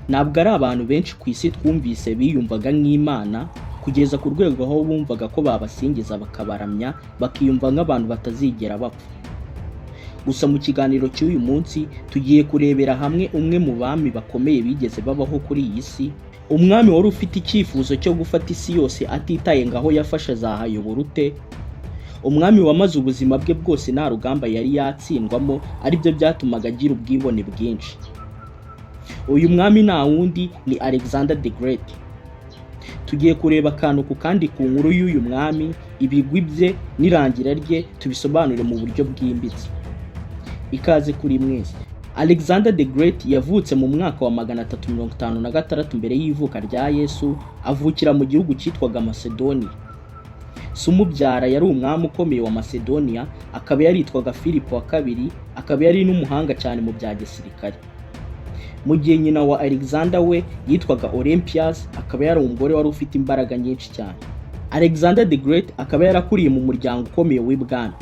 Ntabwo ari abantu benshi ku isi twumvise biyumvaga nk'Imana kugeza ku rwego aho bumvaga ko babasingiza bakabaramya bakiyumva nk'abantu batazigera bapfa. Gusa mu kiganiro cy'uyu munsi tugiye kurebera hamwe umwe mu bami bakomeye bigeze babaho kuri iyi si, umwami wari ufite icyifuzo cyo gufata isi yose atitaye ngaho yafashe azahayobora ute, umwami wamaze ubuzima bwe bwose nta rugamba yari yatsindwamo aribyo byatumaga agira ubwibone bwinshi. Uyu mwami nta wundi ni Alexander the Great. Tugiye kureba akantu ku kandi ku nkuru y'uyu mwami, ibigwi bye n'irangira rye tubisobanure mu buryo bwimbitse. Ikaze kuri mwese. Alexander the Great yavutse mu mwaka wa 356 mbere y'ivuka rya Yesu, avukira mu gihugu cyitwaga Macedoniya. Se umubyara yari umwami ukomeye wa Macedoniya, akaba yaritwaga Filipo wa kabiri, akaba yari n'umuhanga cyane mu bya gisirikare. Mu gihe nyina wa Alexander we yitwaga Olympias, akaba yari umugore wari ufite imbaraga nyinshi cyane. Alexander the Great akaba yarakuriye mu muryango ukomeye w'Ubwami.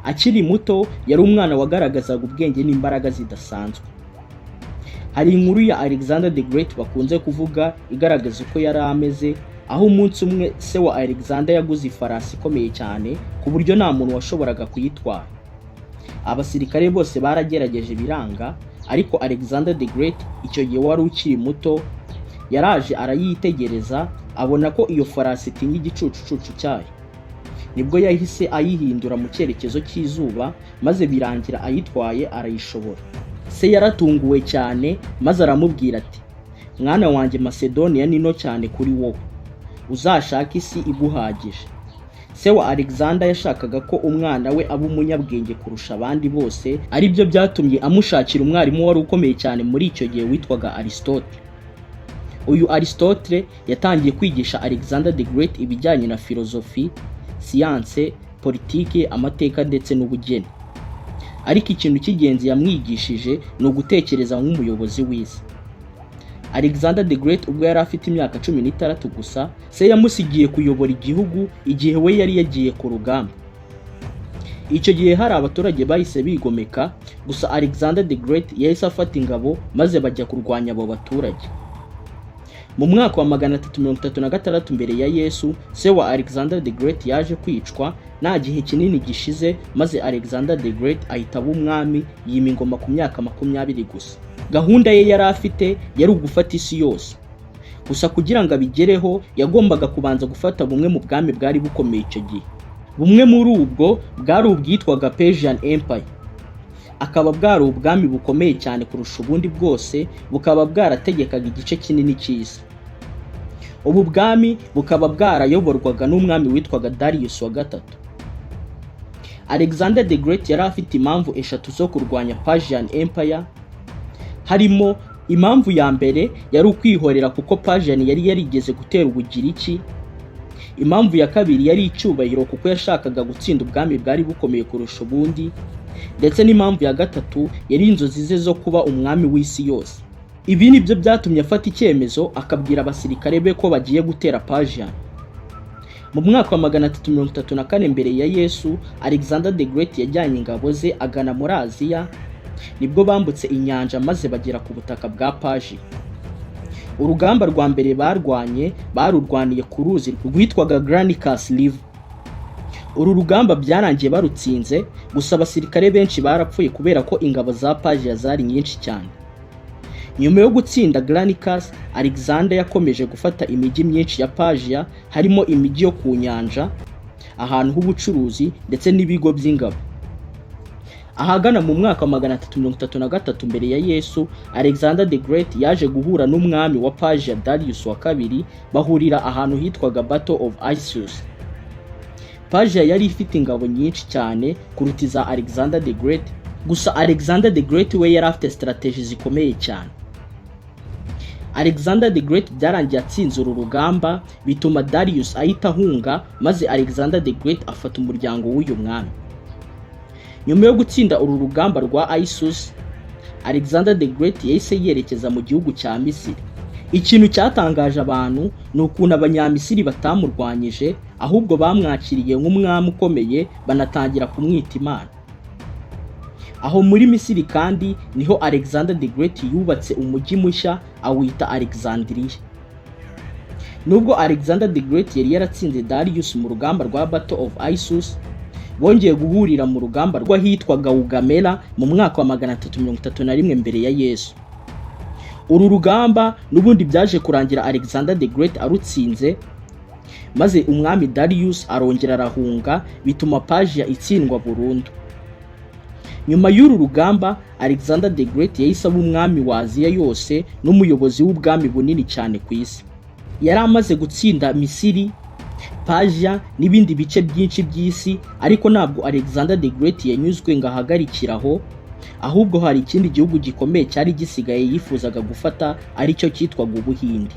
Akiri muto yari umwana wagaragazaga ubwenge n'imbaraga zidasanzwe. Hari inkuru ya Alexander the Great bakunze kuvuga igaragaza uko yari ameze, aho umunsi umwe se wa Alexander yaguze ifarasi ikomeye cyane ku buryo nta muntu washoboraga kuyitwara. Abasirikare bose baragerageje biranga, ariko Alexander the Great icyo gihe wari ukiri muto yaraje arayitegereza, abona ko iyo farasi itinya igicucucucu cyayo. Nibwo yahise ayihindura mu cyerekezo cy'izuba, maze birangira ayitwaye arayishobora. Se yaratunguwe cyane maze aramubwira ati, mwana wanjye Macedoniya ni no cyane kuri wowe, uzashaka isi iguhagije. Se wa Alexander yashakaga ko umwana we aba umunyabwenge kurusha abandi bose, aribyo byatumye amushakira umwarimu wari ukomeye cyane muri icyo gihe witwaga Aristotle. Uyu Aristotle yatangiye kwigisha Alexander the Great ibijyanye na filozofi, siyanse, politiki, amateka ndetse n'ubugeni. Ariko ikintu cy'ingenzi yamwigishije ni ugutekereza nk'umuyobozi w'isi. Alexander the Great ubwo yari afite imyaka 16 gusa, se yamusigiye kuyobora igihugu igihe we yari yagiye ku rugamba. Icyo gihe hari abaturage bahise bigomeka, gusa Alexander the Great yahise afata ingabo maze bajya kurwanya abo baturage. Mu mwaka wa 336 mbere ya Yesu, se wa Alexander the Great yaje kwicwa, nta gihe kinini gishize maze Alexander the Great ahita aba umwami, yima ingoma ku myaka 20 gusa. Gahunda ye yari afite yari ugufata isi yose. Gusa kugira ngo abigereho yagombaga kubanza gufata bumwe mu bwami bwari bukomeye icyo gihe. Bumwe muri ubwo bwari ubwitwaga Persian Empire. Akaba bwari ubwami bukomeye cyane kurusha ubundi bwose, bukaba bwarategekaga igice kinini cy'isi. Ubu bwami bukaba bwarayoborwaga n'umwami witwaga Darius wa gatatu. Alexander the Great yari afite impamvu eshatu zo kurwanya Persian Empire. Harimo impamvu ya mbere yari ukwihorera kuko Persian yari yarigeze gutera Ubugiriki. Impamvu ya kabiri yari icyubahiro kuko yashakaga gutsinda ubwami bwari bukomeye kurusha ubundi, ndetse n'impamvu ya gatatu yari inzozi ze zo kuba umwami w'isi yose. Ibi nibyo byatumye afata icyemezo akabwira abasirikare be ko bagiye gutera Persian. Mu mwaka wa 334 mbere ya Yesu, Alexander the Great yajyanye ingabo ze agana muri Aziya. Nibwo bambutse inyanja maze bagera ku butaka bwa Persia. Urugamba rwa mbere barwanye barurwaniye ku ruzi rwitwaga Granicus River. Uru rugamba byarangiye barutsinze, gusa abasirikare benshi barapfuye kubera ko ingabo za Persia zari nyinshi cyane. Nyuma yo gutsinda Granicus, Alexander yakomeje gufata imijyi myinshi ya Persia, harimo imijyi yo ku nyanja, ahantu h'ubucuruzi ndetse n'ibigo by'ingabo. Ahagana mu mwaka wa 333 mbere ya Yesu, Alexander the Great yaje guhura n'umwami wa Persia Darius wa kabiri, bahurira ahantu hitwaga Battle of Issus. Persia yari ifite ingabo nyinshi cyane kuruta iza Alexander the Great, gusa Alexander the Great we yari afite strategy zikomeye cyane. Alexander the Great byarangiye atsinze uru rugamba, bituma Darius ahita ahunga, maze Alexander the Great afata umuryango w'uyu mwami. Nyuma yo gutsinda uru rugamba rwa Issus, Alexander the Great yahise yerekeza mu gihugu cya Misiri. Ikintu cyatangaje abantu ni ukuntu abanyamisiri batamurwanyije, ahubwo bamwakiriye nk'umwami ukomeye banatangira kumwita Imana. Aho muri Misiri kandi niho Alexander the Great yubatse umujyi mushya awita Alexandria. Nubwo Alexander the Great yari yaratsinze Darius mu rugamba rwa Battle of Issus, bongeye guhurira mu rugamba rw'ahitwaga Ugamera mu mwaka wa 331 mbere ya Yesu. Uru rugamba n'ubundi byaje kurangira Alexander the Great arutsinze, maze umwami Darius arongera arahunga bituma Persia itsindwa burundu. Nyuma y'uru rugamba Alexander the Great yahise aba umwami wa Aziya yose n'umuyobozi w'ubwami bunini cyane ku isi. Yari amaze gutsinda Misiri, Persia n'ibindi bice byinshi by'isi, ariko ntabwo Alexander the Great yanyuzwe ngo ahagarikiraho, ahubwo hari ikindi gihugu gikomeye cyari gisigaye yifuzaga gufata, aricyo cyitwaga Ubuhinde.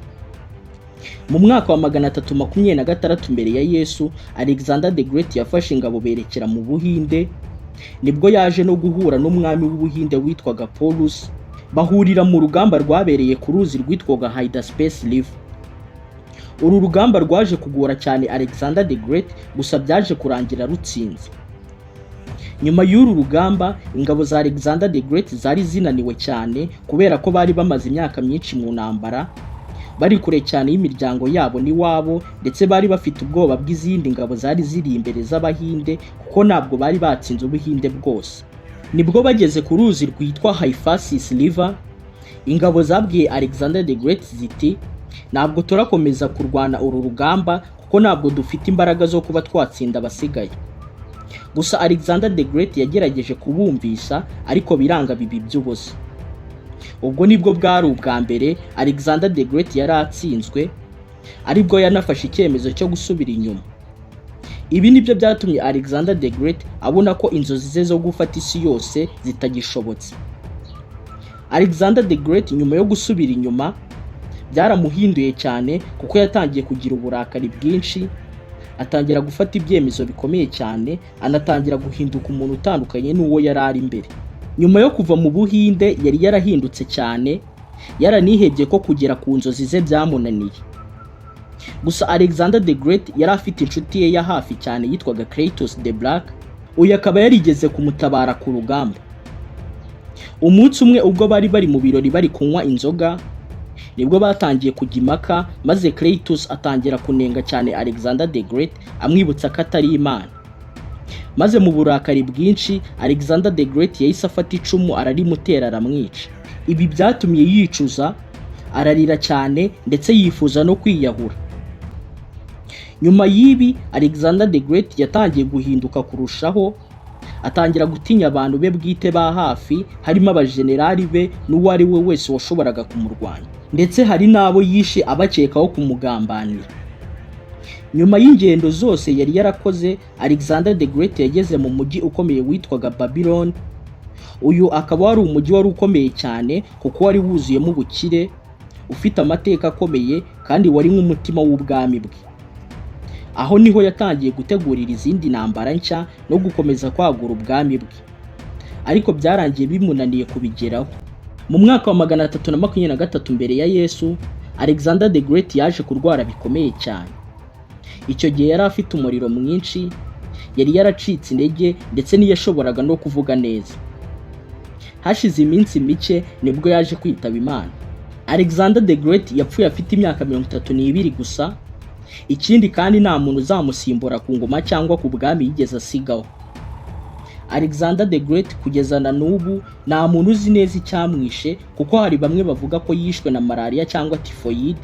Mu mwaka wa 326 mbere ya Yesu, Alexander the Great yafashe ingabo berekera mu Buhinde. Nibwo yaje no guhura n'umwami w'Ubuhinde witwaga Porus, bahurira mu rugamba rwabereye ku ruzi rwitwaga Hydaspes River. Uru rugamba rwaje kugora cyane Alexander the Great, gusa byaje kurangira rutsinze. Nyuma y'uru rugamba ingabo za Alexander the Great zari zinaniwe cyane kubera ko bari bamaze imyaka myinshi mu ntambara, bari kure cyane y'imiryango yabo n'iwabo, ndetse bari bafite ubwoba bw'izindi ngabo zari ziri imbere z'Abahinde kuko ntabwo bari batsinze Ubuhinde bwose. Nibwo bageze ku ruzi rwitwa Hydaspes River, ingabo zabwiye Alexander the Great ziti, ntabwo turakomeza kurwana uru rugamba kuko ntabwo dufite imbaraga zo kuba twatsinda abasigaye. Gusa Alexander the Great yagerageje kubumvisha, ariko biranga bibi by'ubusa. Ubwo nibwo bwari ubwa mbere Alexander the Great yari atsinzwe, aribwo yanafashe icyemezo cyo gusubira inyuma. Ibi nibyo byatumye Alexander the Great abona ko inzozi ze zo gufata isi yose zitagishobotse. Alexander the Great nyuma yo gusubira inyuma byaramuhinduye cyane kuko yatangiye kugira uburakari bwinshi, atangira gufata ibyemezo bikomeye cyane, anatangira guhinduka umuntu utandukanye n'uwo yari ari imbere. Nyuma yo kuva mu Buhinde yari yarahindutse cyane, yaranihebye ko kugera ku nzozi ze byamunaniye. Gusa Alexander the Great yari afite inshuti ye ya hafi cyane yitwaga Kratos the Black, uyu akaba yarigeze kumutabara ku rugamba. Umunsi umwe ubwo bari mu birori bari kunywa inzoga, nibwo batangiye kujya impaka, maze Kratos atangira kunenga cyane Alexander the Great, amwibutsa ko atari Imana. Maze mu burakari bwinshi Alexander the Great yahise afata icumu ararimutera aramwica. Ibi byatumye yicuza, ararira cyane ndetse yifuza no kwiyahura. Nyuma y'ibi Alexander the Great yatangiye guhinduka kurushaho, atangira gutinya abantu be bwite ba hafi, harimo abajenerali be n'uwo ari we wese washoboraga kumurwanya, ndetse hari n'abo yishe abakekaho kumugambanira. Nyuma y'ingendo zose yari yarakoze, Alexander the Great yageze mu mujyi ukomeye witwaga Babylon. Uyu akaba wari umujyi wari ukomeye cyane kuko wari wuzuyemo ubukire, ufite amateka akomeye kandi wari nk'umutima w'ubwami bwe. Aho niho yatangiye gutegurira izindi ntambara nshya no gukomeza kwagura ubwami bwe, ariko byarangiye bimunaniye kubigeraho. Mu mwaka wa 323 mbere ya Yesu, Alexander the Great yaje kurwara bikomeye cyane. Icyo gihe yari afite umuriro mwinshi, yari yaracitse intege ndetse ntiyashoboraga no kuvuga neza. Hashize iminsi mike nibwo yaje kwitaba Imana. Alexander the Great yapfuye afite imyaka 32 gusa. Ikindi kandi nta muntu uzamusimbura ku ngoma cyangwa ku bwami yigeze asigaho. Alexander the Great kugeza na n'ubu nta muntu uzi neza icyamwishe, kuko hari bamwe bavuga ko yishwe na malaria cyangwa typhoid,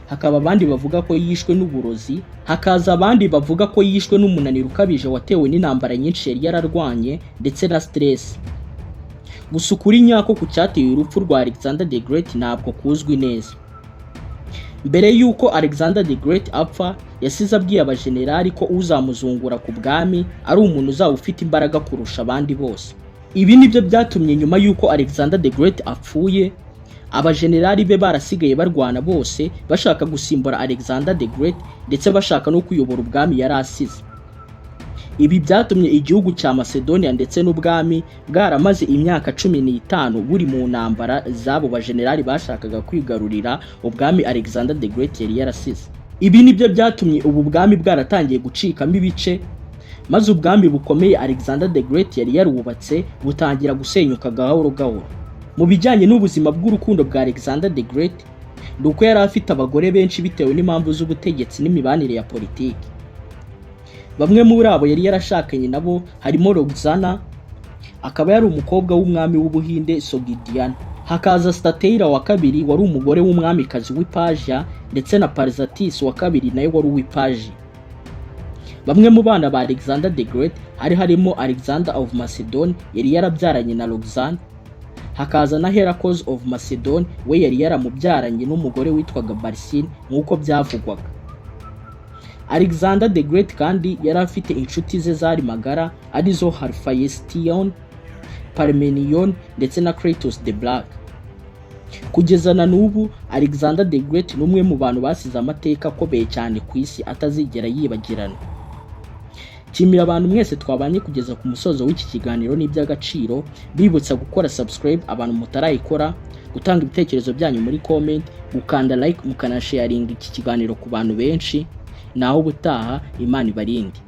hakaba abandi bavuga ko yishwe n'uburozi, hakaza abandi bavuga ko yishwe n'umunaniro ukabije watewe n'intambara nyinshi yari yararwanye ndetse na stress. Gusa ukuri nyako ku cyateye urupfu rwa Alexander the Great ntabwo kuzwi neza. Mbere yuko Alexander the Great apfa, yasize abwiye abajenerali ko uzamuzungura ku bwami ari umuntu uzaba ufite imbaraga kurusha abandi bose. Ibi nibyo byatumye nyuma yuko Alexander the Great apfuye, abajenerali be barasigaye barwana bose bashaka gusimbura Alexander the Great, ndetse bashaka no kuyobora ubwami yari asize. Ibi byatumye igihugu cya Macedoniya ndetse n'ubwami bwaramaze imyaka 15 buri mu ntambara zabo bajenerali bashakaga kwigarurira ubwami Alexander the Great yari yarasize. Ibi nibyo byatumye ubu bwami bwaratangiye gucikamo ibice, maze ubwami bukomeye Alexander the Great yari yarubatse butangira gusenyuka gahoro gahoro. Mu bijyanye n'ubuzima bw'urukundo bwa Alexander the Great, nuko yari afite abagore benshi bitewe n'impamvu z'ubutegetsi n'imibanire ya politiki. Bamwe muri abo yari yarashakanye nabo harimo Roxana, akaba yari umukobwa w'umwami w'Ubuhinde Sogdiana. Hakaza Stateira wa kabiri wari umugore w'umwamikazi w'Ipaja, ndetse na Parzatis wa kabiri nawe wari uw'Ipaji. Bamwe mu bana ba Alexander the Great harimo Alexander of Macedon yari yarabyaranye na Roxana. Hakaza na Heracles of Macedon we yari yaramubyaranye n'umugore witwaga Barsine nk'uko byavugwaga. Alexander the Great kandi yari afite inshuti ze zari magara arizo Hephaestion, Parmenion ndetse na Kratos the Black. Kugeza na n'ubu Alexander the Great ni umwe mu bantu basize amateka akomeye cyane ku isi atazigera yibagirana. Nshimira abantu mwese twabanye kugeza ku musozo w'iki kiganiro n'iby'agaciro, bibutsa gukora subscribe abantu mutarayikora, gutanga ibitekerezo byanyu muri comment, gukanda like mukanasharinga iki kiganiro ku bantu benshi. Naho ubutaha, Imana ibarinde.